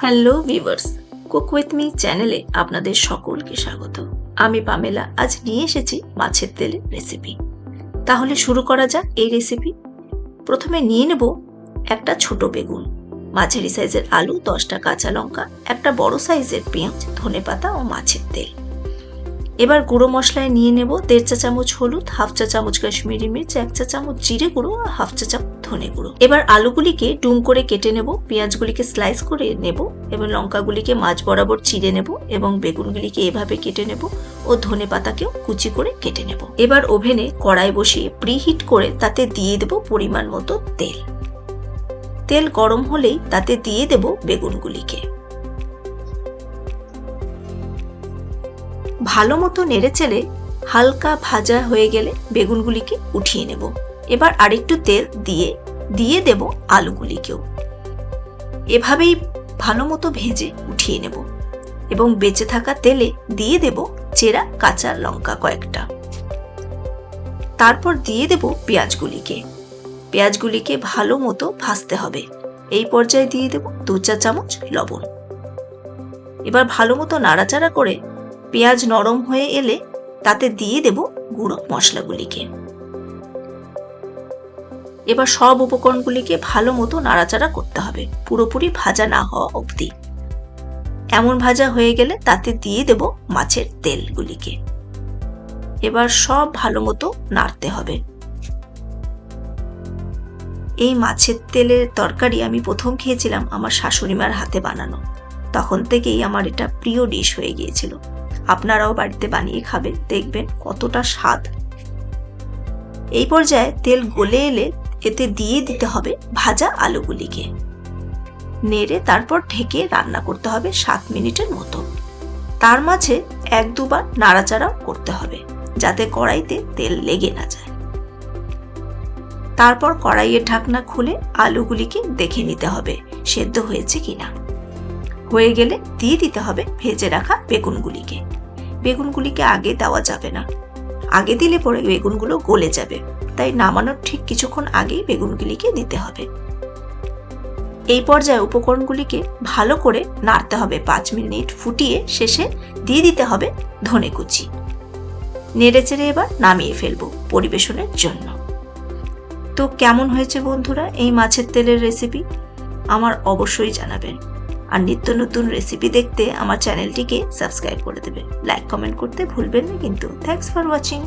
Hello viewers, cook with me চ্যানেলে আপনাদের সকলকে স্বাগত। আমি পামেলা আজ নিয়ে এসেছি মাছের তেলের রেসিপি। তাহলে শুরু করা যাক এই রেসিপি। প্রথমে নিয়ে নেব একটা ছোট বেগুন, মাঝারি সাইজের আলু, 10টা কাঁচা লঙ্কা, একটা বড় সাইজের পেঁয়াজ, ধনেপাতা ও মাছের তেল। এবার গুঁড়ো মশলায় নিয়ে নেব 1.5 চা চামচ হলুদ, 1/2 চা চামচ কাশ্মীরি মির্চ, 1 চা চামচ জিরে গুঁড়ো আর 1/2 চা চামচ ধনে গুঁড়ো। এবার আলুগুলিকে ডুম করে কেটে নেব, পেঁয়াজগুলিকে স্লাইস করে নেব এবং লঙ্কাগুলিকে মাঝ বরাবর চিড়ে নেব এবং বেগুনগুলিকে এভাবে কেটে নেব ও ধনে পাতাকেও কুচি করে কেটে নেব। এবার ওভেনে কড়াই বসিয়ে প্রিহিট করে তাতে দিয়ে দেব পরিমাণ মতো তেল। তেল গরম হলেই তাতে দিয়ে দেব বেগুনগুলিকে। ভালো মতো নেড়েচেড়ে হালকা ভাজা হয়ে গেলে বেগুনগুলিকে উঠিয়ে নেব। এবার আরেকটু তেল দিয়ে দেব আলুগুলিকেও। এভাবেই ভালো মতো ভেজে উঠিয়ে নেব এবং বেঁচে থাকা তেলে দিয়ে দেব চেরা কাঁচা লঙ্কা কয়েকটা। তারপর দিয়ে দেব পেঁয়াজগুলিকে। পেঁয়াজগুলিকে ভালো মতো ভাজতে হবে। এই পর্যায়ে দিয়ে দেব 2 চা চামচ লবণ। এবার ভালো মতো নাড়াচাড়া করে পেঁয়াজ নরম হয়ে এলে তাতে দিয়ে দেব গুঁড়ো মশলাগুলিকে। এবার সব উপকরণগুলিকে ভালো মতো নাড়াচাড়া করতে হবে, পুরোপুরি ভাজা না হওয়া অবধি। এমন ভাজা হয়ে গেলে তাতে দিয়ে দেব মাছের তেলগুলিকে। এবার সব ভালো মতো নাড়তে হবে। এই মাছের তেলের তরকারি আমি প্রথম খেয়েছিলাম আমার শাশুড়িমার হাতে বানানো। তখন থেকেই আমার এটা প্রিয় ডিশ হয়ে গিয়েছিল। আপনারাও বাড়িতে বানিয়ে খাবেন, দেখবেন কতটা স্বাদ। এই পর্যায়ে তেল গলে এলে এতে দিয়ে দিতে হবে ভাজা আলুগুলিকে। নেড়ে তারপর ঢেকে রান্না করতে হবে 7 মিনিটের মতো। তার মাঝে 1-2 বার নাড়াচাড়াও করতে হবে যাতে কড়াইতে তেল লেগে না যায়। তারপর কড়াইয়ের ঢাকনা খুলে আলুগুলিকে দেখে নিতে হবে সেদ্ধ হয়েছে কিনা। হয়ে গেলে দিয়ে দিতে হবে ভেজে রাখা বেগুনগুলিকে। বেগুনগুলিকে আগে দেওয়া যাবে না, আগে দিলে পরে বেগুনগুলো গলে যাবে, তাই নামানোর ঠিক কিছুক্ষণ আগেই বেগুনগুলিকে দিতে হবে। এই পর্যায়ে উপকরণগুলিকে ভালো করে নাড়তে হবে 5 মিনিট ফুটিয়ে শেষে দিয়ে দিতে হবে ধনে কুচি। নেড়েচেড়ে এবার নামিয়ে ফেলবো পরিবেশনের জন্য। তো কেমন হয়েছে বন্ধুরা এই মাছের তেলের রেসিপি? আমার অবশ্যই জানাবেন। আর নিত্য নতুন রেসিপি দেখতে আমার চ্যানেলটিকে সাবস্ক্রাইব করে দেবেন। লাইক কমেন্ট করতে ভুলবেন না কিন্তু। Thanks for watching.